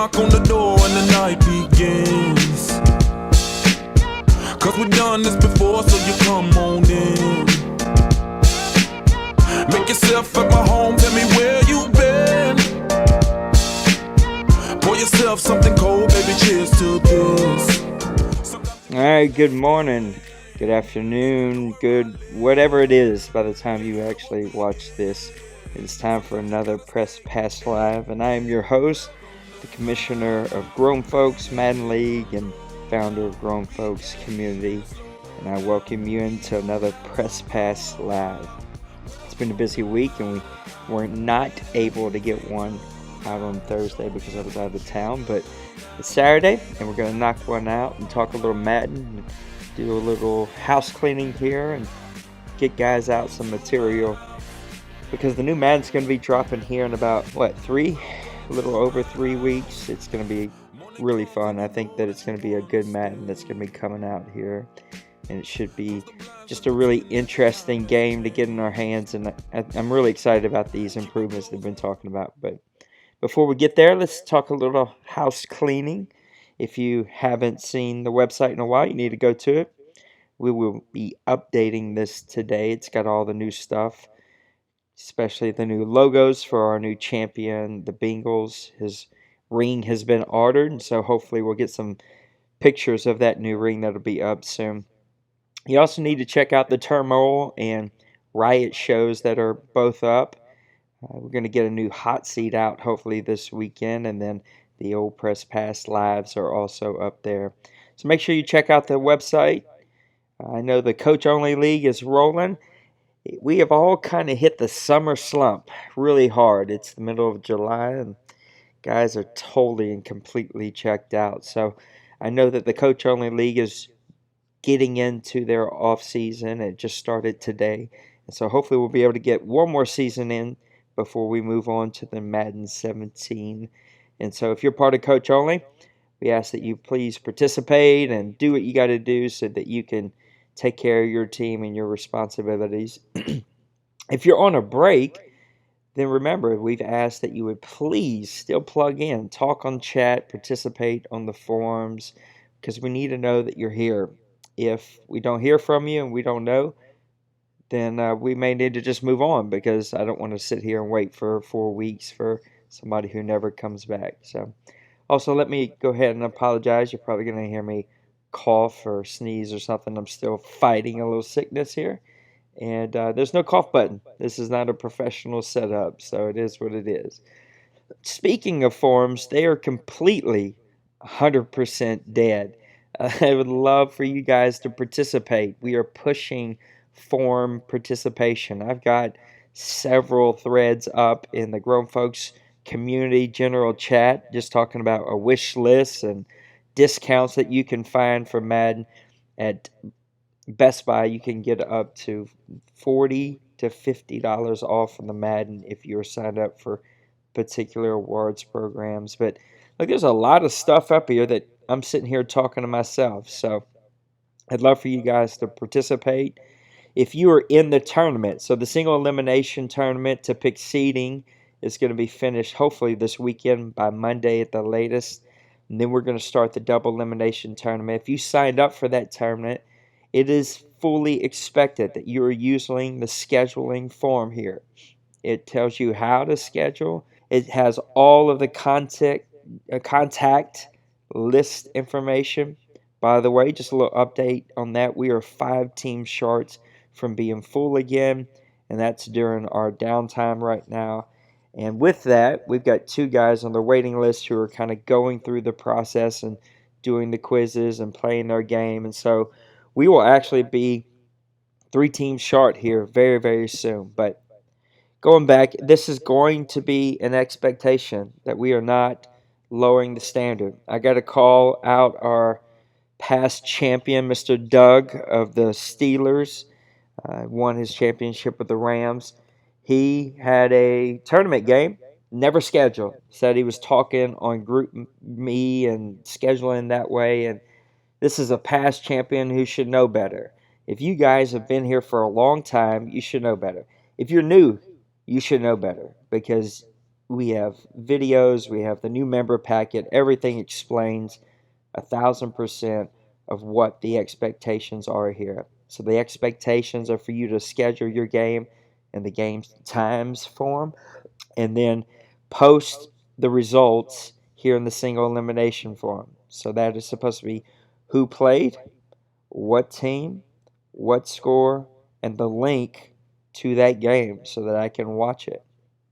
knock on the door and the night begins. Cause we've done this before, so you come on in. Make yourself at my home, tell me where you been. Pour yourself something cold, baby, cheers to this. All right, good morning, good afternoon, good whatever it is by the time you actually watch this. It's time for another Press Pass Live, and I am your host, the Commissioner of Grown Folks Madden League and founder of Grown Folks Community, and I welcome you into another Press Pass Live. It's been a busy week, and we were not able to get one out on Thursday because I was out of town, but it's Saturday, and we're going to knock one out and talk a little Madden and do a little house cleaning here and get guys out some material because the new Madden's going to be dropping here in about, a little over 3 weeks. It's going to be really fun. I think that it's going to be a good Madden that's going to be coming out here, and it should be just a really interesting game to get in our hands, and I'm really excited about these improvements they've been talking about. But before we get there, let's talk a little house cleaning. If you haven't seen the website in a while, you need to go to it. We will be updating this today. It's got all the new stuff, especially the new logos for our new champion, the Bengals. His ring has been ordered, and so hopefully we'll get some pictures of that new ring that'll be up soon. You also need to check out the Turmoil and Riot shows that are both up. We're going to get a new hot seat out hopefully this weekend, and then the old Press Pass Lives are also up there. So make sure you check out the website. I know the Coach Only League is rolling. We have all kind of hit the summer slump really hard. It's the middle of July, and guys are totally and completely checked out. So I know that the Coach Only League is getting into their off season. It just started today. And so hopefully we'll be able to get one more season in before we move on to the Madden 17. And so if you're part of Coach Only, we ask that you please participate and do what you got to do so that you can take care of your team and your responsibilities. If you're on a break, then remember, we've asked that you would please still plug in, talk on chat, participate on the forums, because we need to know that you're here. If we don't hear from you and we don't know, then we may need to just move on, because I don't want to sit here and wait for 4 weeks for somebody who never comes back. So, also, let me go ahead and apologize. You're probably going to hear me cough or sneeze or something. I'm still fighting a little sickness here, and there's no cough button. This is not a professional setup, so it is what it is. Speaking of forums, they are completely 100% dead. I would love for you guys to participate. We are pushing forum participation. I've got several threads up in the Grown Folks Community general chat just talking about a wish list and discounts that you can find for Madden. At Best Buy, you can get up to $40 to $50 off on the Madden if you're signed up for particular awards programs. But look, there's a lot of stuff up here that I'm sitting here talking to myself. So I'd love for you guys to participate. If you are in the tournament, so the single elimination tournament to pick seeding is going to be finished hopefully this weekend by Monday at the latest. And then we're going to start the double elimination tournament. If you signed up for that tournament, it is fully expected that you are using the scheduling form here. It tells you how to schedule. It has all of the contact list information. By the way, just a little update on that. We are 5 teams short from being full again, and that's during our downtime right now. And with that, we've got 2 guys on the waiting list who are kind of going through the process and doing the quizzes and playing their game. And so we will actually be 3 teams short here very, very soon. But going back, this is going to be an expectation that we are not lowering the standard. I got to call out our past champion, Mr. Doug of the Steelers. Won his championship with the Rams. He had a tournament game, never scheduled. Said he was talking on Group Me and scheduling that way. And this is a past champion who should know better. If you guys have been here for a long time, you should know better. If you're new, you should know better, because We have videos, we have the new member packet. Everything explains 1,000% of what the expectations are here. So the expectations are for you to schedule your game in the game times form and then post the results here in the single elimination form. So that is supposed to be who played, what team, what score, and the link to that game so that I can watch it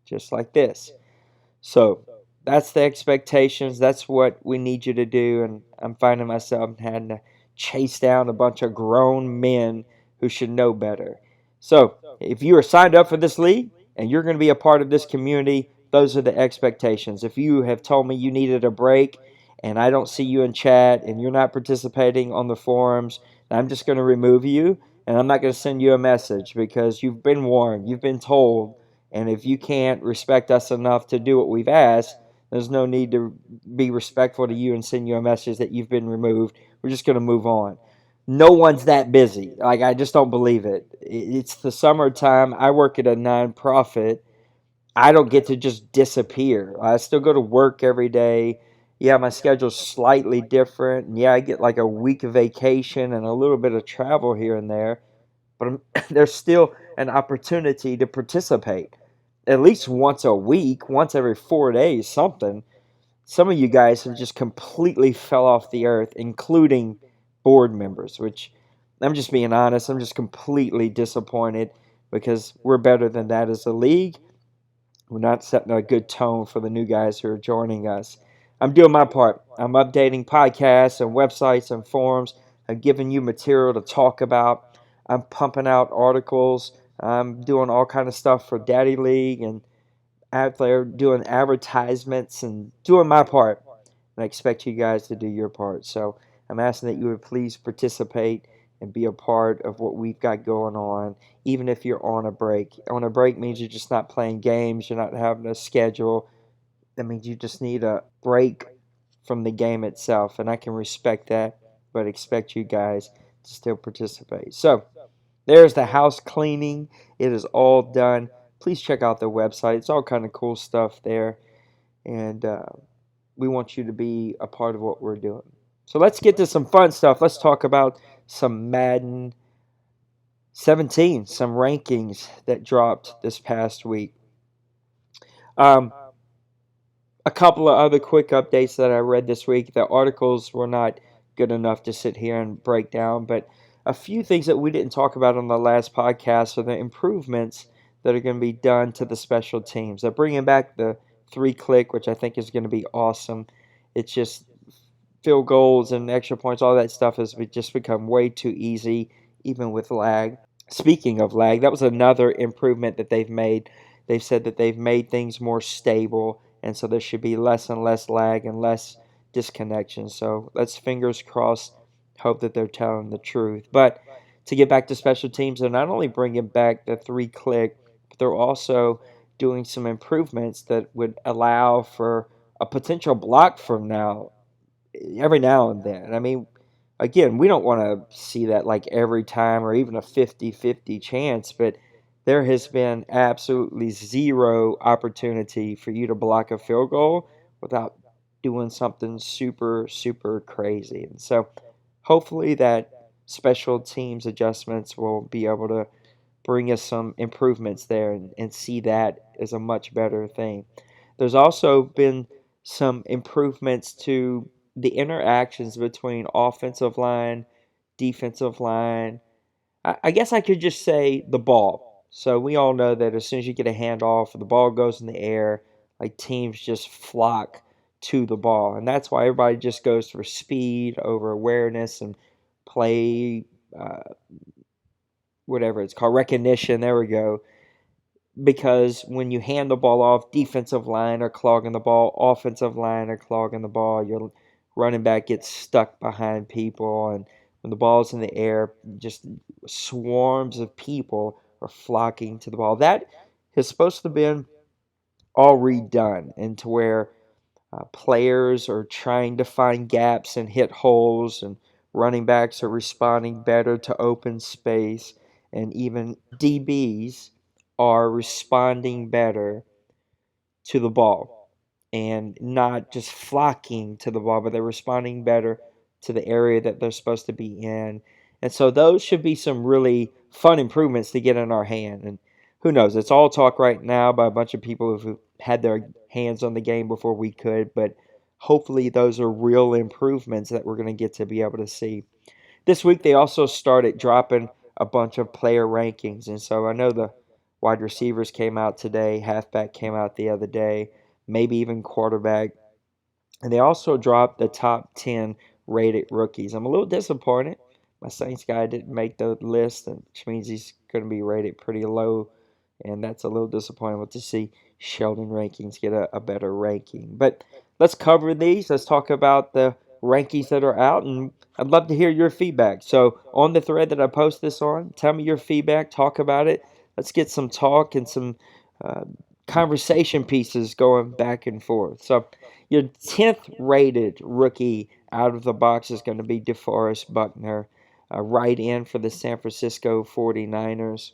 just like this. So that's the expectations. That's what we need you to do. And I'm finding myself having to chase down a bunch of grown men who should know better. So if you are signed up for this league and you're going to be a part of this community, those are the expectations. If you have told me you needed a break and I don't see you in chat and you're not participating on the forums, I'm just going to remove you and I'm not going to send you a message because you've been warned, you've been told, and if you can't respect us enough to do what we've asked, there's no need to be respectful to you and send you a message that you've been removed. We're just going to move on. No one's that busy. Like, I just don't believe it. It's the summertime. I work at a nonprofit. I don't get to just disappear. I still go to work every day. Yeah, my schedule's slightly different. And yeah, I get like a week of vacation and a little bit of travel here and there. But there's still an opportunity to participate at least once a week, once every 4 days, something. Some of you guys have just completely fell off the earth, including board members, which I'm just being honest, I'm just completely disappointed because we're better than that as a league. We're not setting a good tone for the new guys who are joining us. I'm doing my part. I'm updating podcasts and websites and forums. I'm giving you material to talk about. I'm pumping out articles. I'm doing all kind of stuff for Daddy League and out there doing advertisements and doing my part. And I expect you guys to do your part. So I'm asking that you would please participate and be a part of what we've got going on, even if you're on a break. On a break means you're just not playing games, you're not having a schedule. That means you just need a break from the game itself. And I can respect that, but expect you guys to still participate. So there's the house cleaning. It is all done. Please check out the website. It's all kind of cool stuff there. And we want you to be a part of what we're doing. So let's get to some fun stuff. Let's talk about some Madden 17, some rankings that dropped this past week. Um, a couple of other quick updates that I read this week. The articles were not good enough to sit here and break down, but a few things that we didn't talk about on the last podcast are the improvements that are going to be done to the special teams. They're bringing back the 3-click, which I think is going to be awesome. It's just field goals and extra points, all that stuff has just become way too easy, even with lag. Speaking of lag, that was another improvement that they've made. They've said that they've made things more stable, and so there should be less and less lag and less disconnection. So let's fingers crossed, hope that they're telling the truth. But to get back to special teams, they're not only bringing back the 3-click, but they're also doing some improvements that would allow for a potential block from now, every now and then. I mean, again, we don't want to see that like every time or even a 50-50 chance, but there has been absolutely zero opportunity for you to block a field goal without doing something super, super crazy. And so hopefully that special teams adjustments will be able to bring us some improvements there and see that as a much better thing. There's also been some improvements to the interactions between offensive line, defensive line. I guess I could just say the ball. So we all know that as soon as you get a handoff, the ball goes in the air, like teams just flock to the ball. And that's why everybody just goes for speed over awareness and play, uh, whatever it's called, recognition. There we go, because when you hand the ball off, defensive line are clogging the ball, offensive line are clogging the ball. Your running back gets stuck behind people, and when the ball's in the air, just swarms of people are flocking to the ball. That is supposed to have been all redone into where players are trying to find gaps and hit holes, and running backs are responding better to open space, and even DBs are responding better to the ball and not just flocking to the ball, but they're responding better to the area that they're supposed to be in. And so those should be some really fun improvements to get in our hand. And who knows? It's all talk right now by a bunch of people who've had their hands on the game before we could, but hopefully those are real improvements that we're going to get to be able to see. This week they also started dropping a bunch of player rankings, and so I know the wide receivers came out today, halfback came out the other day, maybe even quarterback, and they also dropped the top 10 rated rookies. I'm a little disappointed. My Saints guy didn't make the list, which means he's going to be rated pretty low, and that's a little disappointing to see Sheldon rankings get a better ranking. But let's cover these. Let's talk about the rankings that are out, and I'd love to hear your feedback. So on the thread that I post this on, tell me your feedback. Talk about it. Let's get some talk and some uh, conversation pieces going back and forth. So your 10th rated rookie out of the box is going to be DeForest Buckner, right in for the San Francisco 49ers.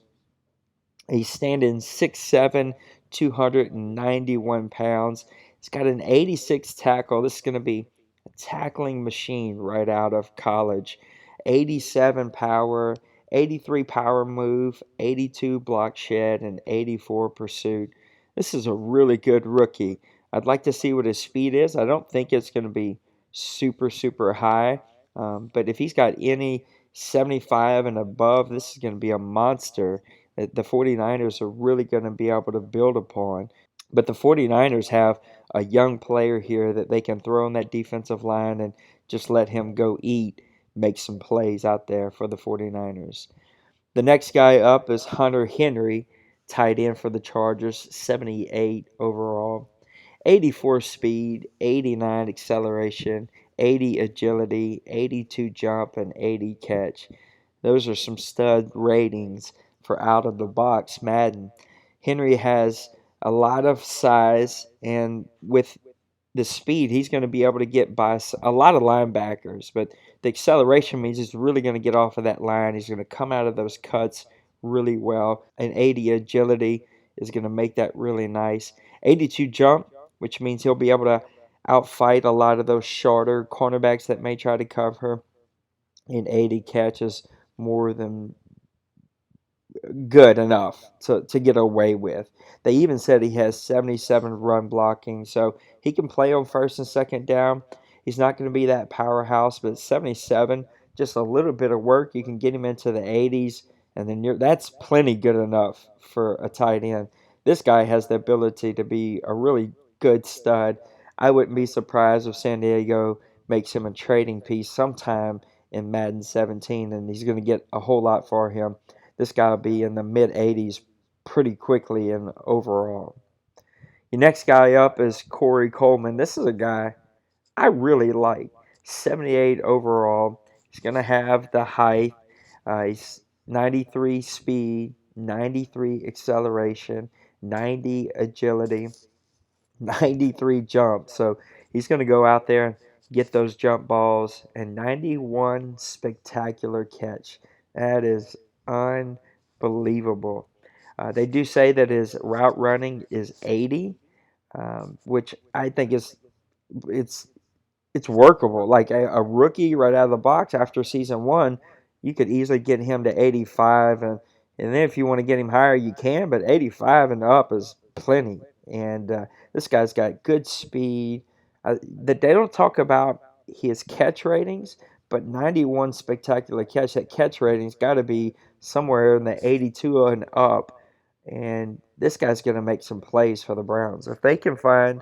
He's standing 6'7", 291 pounds. He's got an 86 tackle. This is going to be a tackling machine right out of college. 87 power, 83 power move, 82 block shed, and 84 pursuit. This is a really good rookie. I'd like to see what his speed is. I don't think it's going to be super, super high. But if he's got any 75 and above, this is going to be a monster that the 49ers are really going to be able to build upon. But the 49ers have a young player here that they can throw in that defensive line and just let him go eat, make some plays out there for the 49ers. The next guy up is Hunter Henry, tight end for the Chargers, 78 overall. 84 speed, 89 acceleration, 80 agility, 82 jump, and 80 catch. Those are some stud ratings for out of the box Madden. Henry has a lot of size, and with the speed, he's going to be able to get by a lot of linebackers. But the acceleration means he's really going to get off of that line. He's going to come out of those cuts really well. And 80 agility is going to make that really nice. 82 jump, which means he'll be able to outfight a lot of those shorter cornerbacks that may try to cover. And 80 catches, more than good enough to get away with. They even said he has 77 run blocking, so he can play on first and second down. He's not going to be that powerhouse, but 77, just a little bit of work, you can get him into the 80s, and then that's plenty good enough for a tight end. This guy has the ability to be a really good stud. I wouldn't be surprised if San Diego makes him a trading piece sometime in Madden 17, and he's going to get a whole lot for him. This guy will be in the mid 80s pretty quickly and overall. Your next guy up is Corey Coleman. This is a guy I really like. 78 overall. He's going to have the height. He's 93 speed, 93 acceleration, 90 agility, 93 jump. So he's going to go out there and get those jump balls, and 91 spectacular catch. That is unbelievable. They do say that his route running is 80, which I think it's it's workable. Like a rookie right out of the box after season one, you could easily get him to 85, and then if you want to get him higher, you can. But 85 and up is plenty. And this guy's got good speed. That they don't talk about his catch ratings, but 91 spectacular catch. That catch rating's got to be somewhere in the 82 and up. And this guy's going to make some plays for the Browns if they can find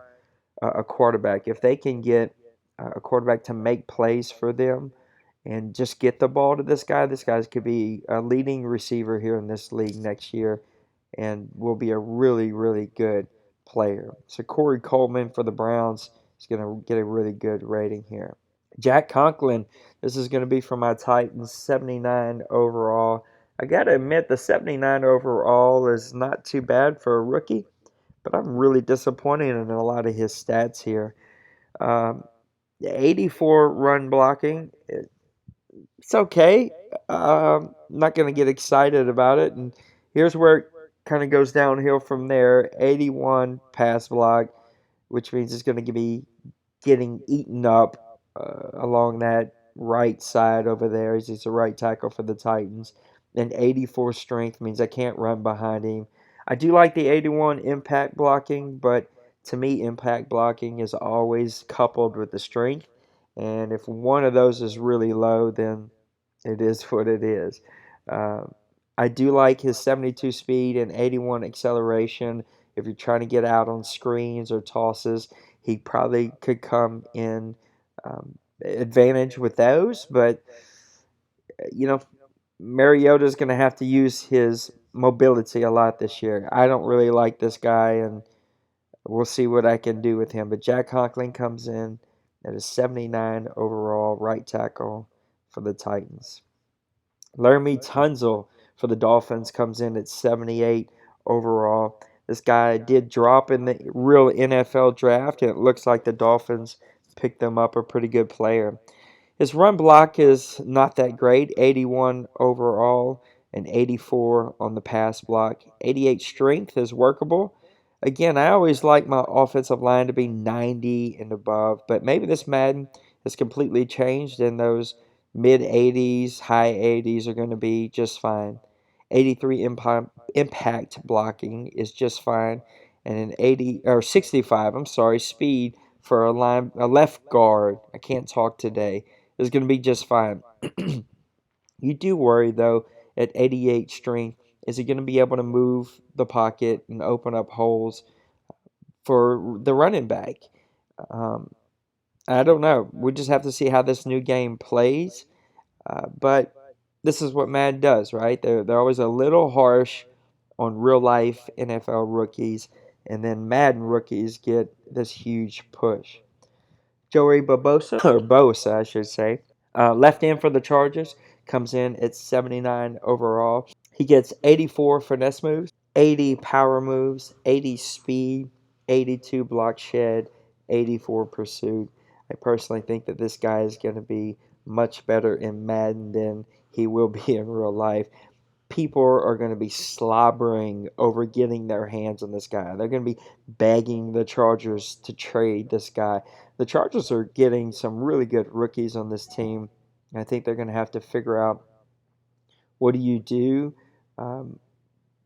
a quarterback. If they can get a quarterback to make plays for them and just get the ball to this guy could be a leading receiver here in this league next year and will be a really, really good player. So Corey Coleman for the Browns is going to get a really good rating here. Jack Conklin, this is going to be for my Titans, 79 overall. I got to admit, the 79 overall is not too bad for a rookie, but I'm really disappointed in a lot of his stats here. Um, 84 run blocking, it's okay. Not going to get excited about it. And here's where it kind of goes downhill from there. 81 pass block, which means it's going to be getting eaten up along that right side over there. He's a right tackle for the Titans. And 84 strength means I can't run behind him. I do like the 81 impact blocking, but to me, impact blocking is always coupled with the strength. And if one of those is really low, then it is what it is. Um, I do like his 72 speed and 81 acceleration. If you're trying to get out on screens or tosses, he probably could come in advantage with those. But, you know, Mariota's going to have to use his mobility a lot this year. I don't really like this guy, and we'll see what I can do with him. But Jack Conklin comes in at a 79 overall right tackle for the Titans. Laramie Tunzel for the Dolphins comes in at 78 overall. This guy did drop in the real NFL draft, and it looks like the Dolphins picked them up a pretty good player. His run block is not that great, 81 overall and 84 on the pass block. 88 strength is workable. Again, I always like my offensive line to be 90 and above, but maybe this Madden has completely changed and those mid 80s, high 80s are going to be just fine. 83 impact blocking is just fine, and an 80 or 65, I'm sorry, speed for a left guard. I can't talk today is going to be just fine. You do worry, though, at 88 strength, is he going to be able to move the pocket and open up holes for the running back? Um, I don't know. We just have to see how this new game plays. But this is what Madden does, right? They're always a little harsh on real life NFL rookies, and then Madden rookies get this huge push. Joey Barbosa, or Bosa, I should say, left end for the Chargers, comes in at 79 overall. He gets 84 finesse moves, 80 power moves, 80 speed, 82 block shed, 84 pursuit. I personally think that this guy is going to be much better in Madden than he will be in real life. People are going to be slobbering over getting their hands on this guy. They're going to be begging the Chargers to trade this guy. The Chargers are getting some really good rookies on this team. I think they're going to have to figure out what do you do um,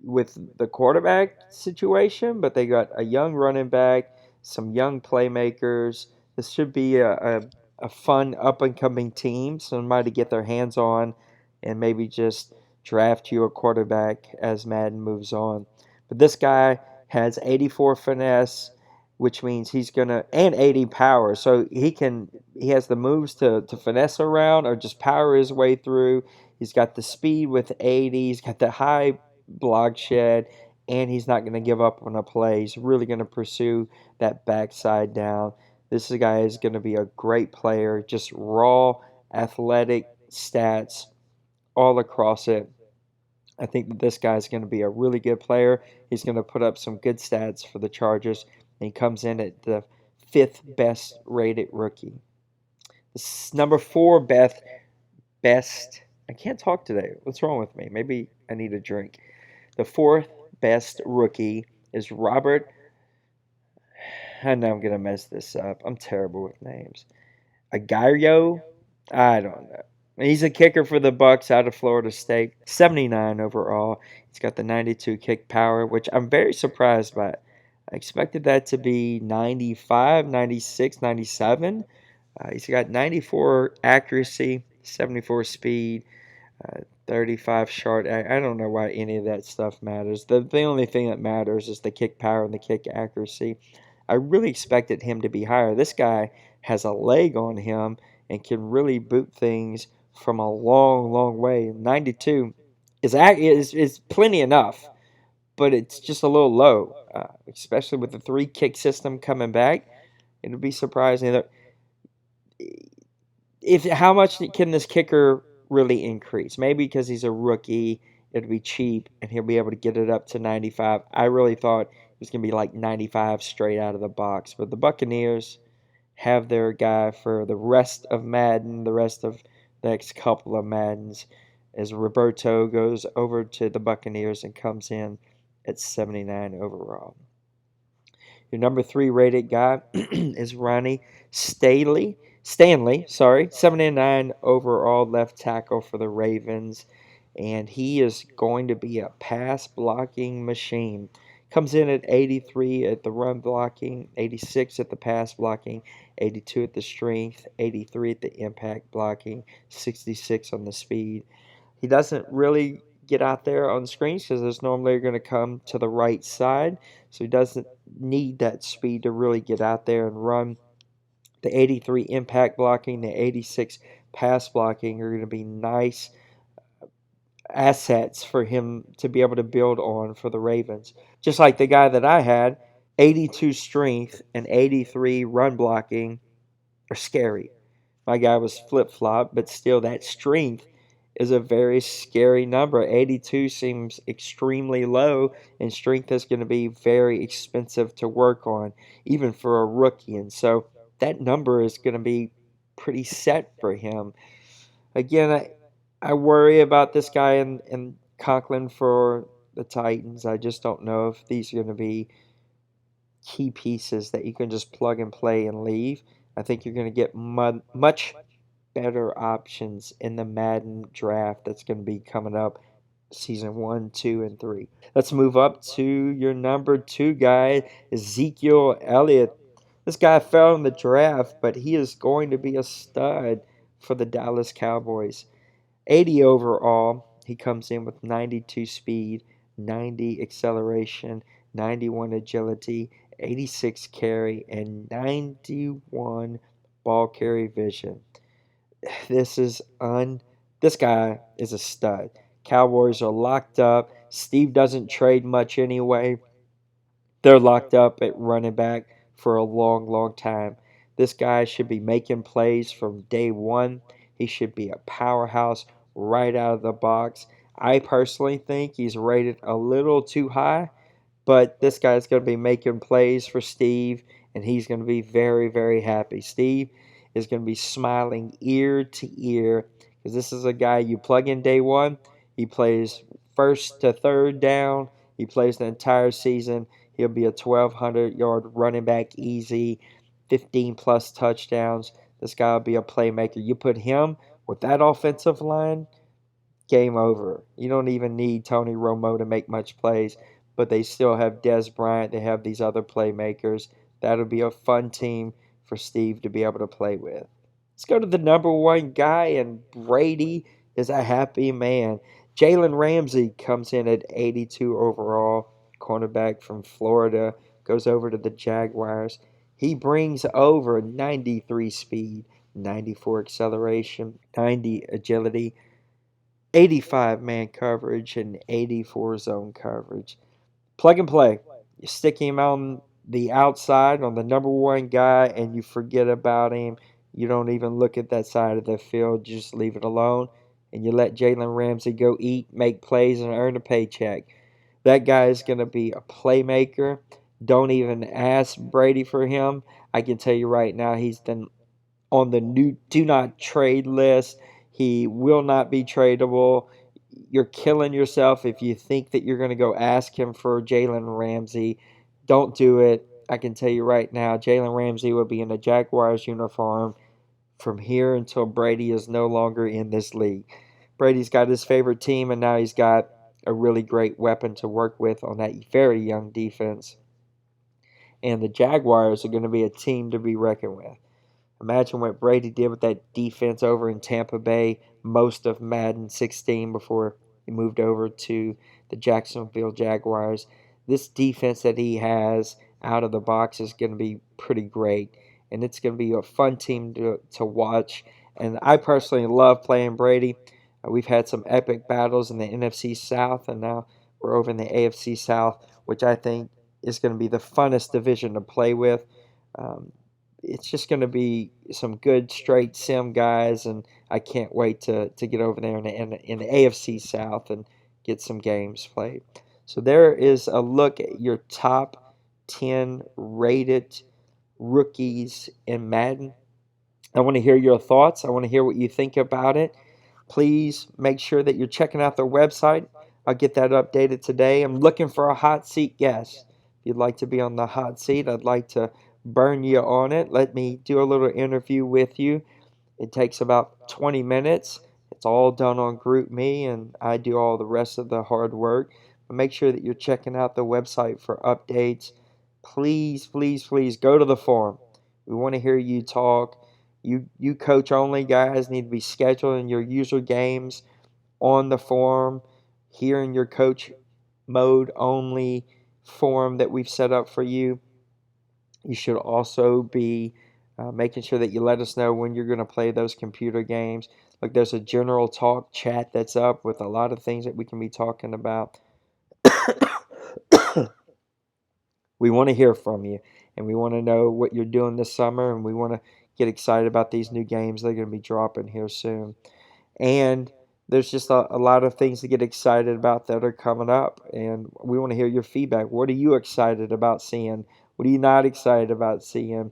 with the quarterback situation, but they got a young running back, some young playmakers. This should be a fun up and coming team, somebody to get their hands on and maybe just draft you a quarterback as Madden moves on. But this guy has 84 finesse, which means he's gonna and 80 power, so he has the moves to finesse around or just power his way through. He's got the speed with 80. He's got the high block shed, and he's not going to give up on a play. He's really going to pursue that backside down. This guy is going to be a great player, just raw athletic stats all across it. I think that this guy is going to be a really good player. He's going to put up some good stats for the Chargers, and he comes in at the fifth best rated rookie. This number four best. I can't talk today. What's wrong with me? Maybe I need a drink. The fourth best rookie is Robert. I know I'm going to mess this up. I'm terrible with names. Aguayo? I don't know. He's a kicker for the Bucks out of Florida State. 79 overall. He's got the 92 kick power, which I'm very surprised by. I expected that to be 95, 96, 97. He's got 94 accuracy, 74 speed, 35 short. I don't know why any of that stuff matters. The only thing that matters is the kick power and the kick accuracy. I really expected him to be higher. This guy has a leg on him and can really boot things from a long, long way. 92 is plenty enough, but it's just a little low, especially with the three kick system coming back. It would be surprising that if how much can this kicker really increase? Maybe because he's a rookie, it'll be cheap and he'll be able to get it up to 95. I really thought it was going to be like 95 straight out of the box. But the Buccaneers have their guy for the rest of Madden, the rest of the next couple of Maddens, as Roberto goes over to the Buccaneers and comes in at 79 overall. Your number 3 rated guy is Ronnie Stanley, 79 overall left tackle for the Ravens, and he is going to be a pass blocking machine. Comes in at 83 at the run blocking, 86 at the pass blocking, 82 at the strength, 83 at the impact blocking, 66 on the speed. He doesn't really get out there on screens because there's normally going to come to the right side, so he doesn't need that speed to really get out there and run. The 83 impact blocking, the 86 pass blocking are going to be nice assets for him to be able to build on for the Ravens. Just like the guy that I had, 82 strength and 83 run blocking are scary. My guy was flip flop, but still, that strength is a very scary number. 82 seems extremely low, and strength is going to be very expensive to work on, even for a rookie. And so that number is going to be pretty set for him. Again, I worry about this guy in Conklin for the Titans. I just don't know if these are going to be key pieces that you can just plug and play and leave. I think you're going to get much better options in the Madden draft that's going to be coming up season 1, 2, and 3. Let's move up to your number 2 guy, Ezekiel Elliott. This guy fell in the draft, but he is going to be a stud for the Dallas Cowboys. 80 overall. He comes in with 92 speed, 90 acceleration, 91 agility, 86 carry, and 91 ball carry vision. This guy is a stud. Cowboys are locked up. Steve doesn't trade much anyway. They're locked up at running back for a long, long time. This guy should be making plays from day one. He should be a powerhouse right out of the box. I personally think he's rated a little too high, but this guy's going to be making plays for Steve, and he's going to be very, very happy. Steve is going to be smiling ear to ear because this is a guy you plug in day one. He plays first to third down. He plays the entire season. He'll be a 1,200-yard running back easy, 15-plus touchdowns. This guy will be a playmaker. You put him with that offensive line, game over. You don't even need Tony Romo to make much plays, but they still have Dez Bryant. They have these other playmakers. That'll be a fun team for Steve to be able to play with. Let's go to the number 1 guy, and Brady is a happy man. Jalen Ramsey comes in at 82 overall, cornerback from Florida, goes over to the Jaguars. He brings over 93 speed, 94 acceleration, 90 agility, 85 man coverage, and 84 zone coverage. Plug and play. You stick him on the outside on the number 1 guy and you forget about him. You don't even look at that side of the field. You just leave it alone and you let Jalen Ramsey go eat, make plays, and earn a paycheck. That guy is going to be a playmaker. Don't even ask Brady for him. I can tell you right now, he's been on the new do not trade list. He will not be tradable. You're killing yourself if you think that you're going to go ask him for Jalen Ramsey. Don't do it. I can tell you right now, Jalen Ramsey will be in a Jaguars uniform from here until Brady is no longer in this league. Brady's got his favorite team, and now he's got a really great weapon to work with on that very young defense. And the Jaguars are going to be a team to be reckoned with. Imagine what Brady did with that defense over in Tampa Bay most of Madden 16 before he moved over to the Jacksonville Jaguars. This defense that he has out of the box is going to be pretty great, and it's going to be a fun team to watch. And I personally love playing Brady. We've had some epic battles in the NFC South, and now we're over in the AFC South, which I think is going to be the funnest division to play with. It's just going to be some good straight sim guys, and I can't wait to get over there in the AFC South and get some games played. So there is a look at your top 10 rated rookies in Madden. I want to hear your thoughts. I want to hear what you think about it. Please make sure that you're checking out their website. I'll get that updated today. I'm looking for a hot seat guest. If you'd like to be on the hot seat, I'd like to burn you on it. Let me do a little interview with you. It takes about 20 minutes. It's all done on GroupMe, and I do all the rest of the hard work. But make sure that you're checking out the website for updates. Please, please, please go to the forum. We want to hear you talk. You coach only guys need to be scheduling your user games on the forum, here in your coach mode only forum that we've set up for you. You should also be making sure that you let us know when you're going to play those computer games. Like, there's a general talk chat that's up with a lot of things that we can be talking about. We want to hear from you, and we want to know what you're doing this summer, and we want to get excited about these new games that are going to be dropping here soon. And there's just a lot of things to get excited about that are coming up, and we want to hear your feedback. What are you excited about seeing? What are you not excited about seeing?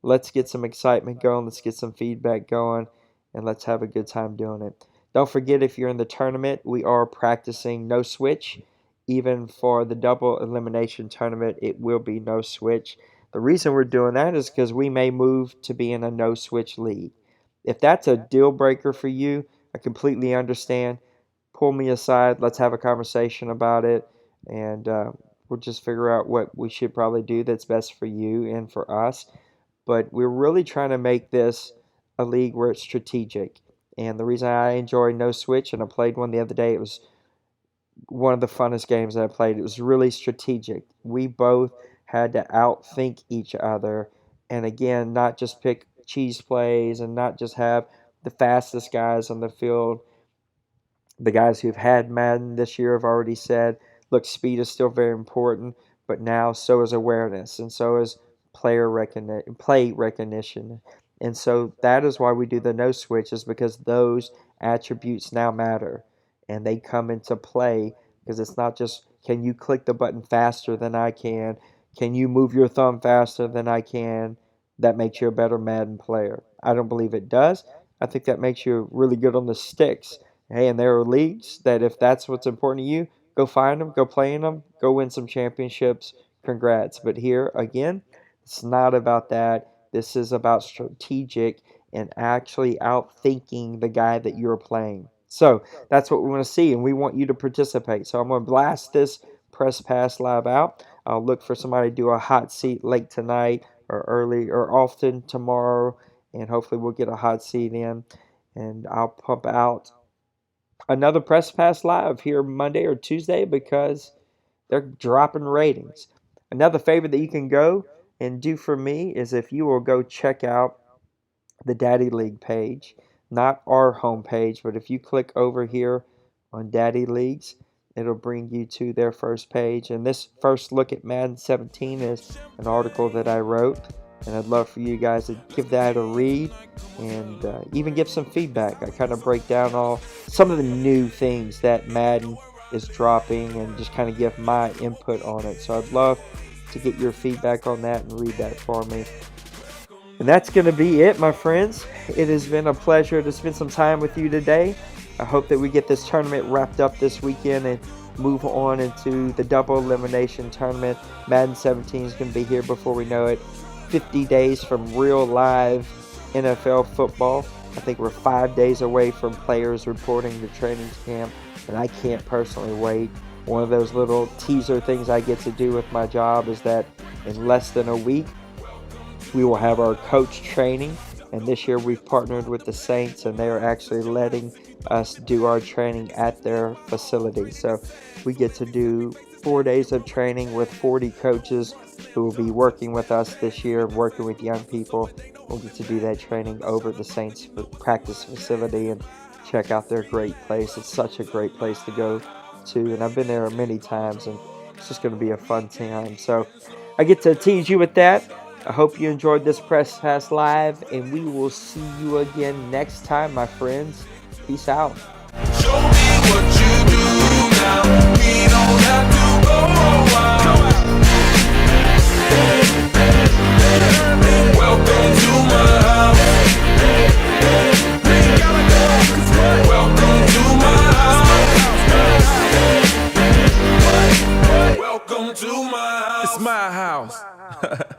Let's get some excitement going. Let's get some feedback going, and let's have a good time doing it. Don't forget, if you're in the tournament, we are practicing no switch. Even for the double elimination tournament, it will be no switch. The reason we're doing that is because we may move to be in a no switch league. If that's a deal breaker for you, I completely understand. Pull me aside. Let's have a conversation about it, and we'll just figure out what we should probably do that's best for you and for us. But we're really trying to make this a league where it's strategic. And the reason I enjoy no switch, and I played one the other day, it was one of the funnest games that I played. It was really strategic. We both had to outthink each other, and again, not just pick cheese plays and not just have the fastest guys on the field. The guys who've had Madden this year have already said, look, speed is still very important, but now so is awareness, and so is play recognition. And so that is why we do the no switch, is because those attributes now matter, and they come into play, because it's not just, can you click the button faster than I can? Can you move your thumb faster than I can? That makes you a better Madden player. I don't believe it does. I think that makes you really good on the sticks. Hey, and there are leagues that if that's what's important to you, go find them, go play in them, go win some championships. Congrats. But here, again, it's not about that. This is about strategic and actually outthinking the guy that you're playing. So that's what we want to see, and we want you to participate. So I'm going to blast this Press Pass Live out. I'll look for somebody to do a hot seat late tonight or early or often tomorrow, and hopefully we'll get a hot seat in, and I'll pump out another Press Pass Live here Monday or Tuesday because they're dropping ratings. Another favor that you can go and do for me is if you will go check out the Daddy League page, not our homepage, but if you click over here on Daddy Leagues, it'll bring you to their first page. And this first look at Madden 17 is an article that I wrote, and I'd love for you guys to give that a read and even give some feedback. I kind of break down some of the new things that Madden is dropping and just kind of give my input on it. So I'd love to get your feedback on that and read that for me. And that's going to be it, my friends. It has been a pleasure to spend some time with you today. I hope that we get this tournament wrapped up this weekend and move on into the double elimination tournament. Madden 17 is going to be here before we know it. 50 days from real live NFL football. I think we're 5 days away from players reporting to training camp, and I can't personally wait. One of those little teaser things I get to do with my job is that in less than a week, we will have our coach training, and this year we've partnered with the Saints, and they're actually letting us do our training at their facility. So we get to do 4 days of training with 40 coaches who will be working with us this year, working with young people. We'll get to do that training over at the Saints practice facility and check out their great place. It's such a great place to go to, and I've been there many times, and it's just going to be a fun time. So I get to tease you with that. I hope you enjoyed this Press Pass Live, and we will see you again next time, my friends. Peace out. Show me what you do now. We don't have to go a while. Welcome to my house. We gotta go, 'cause welcome to my house. Welcome to my house. It's my house.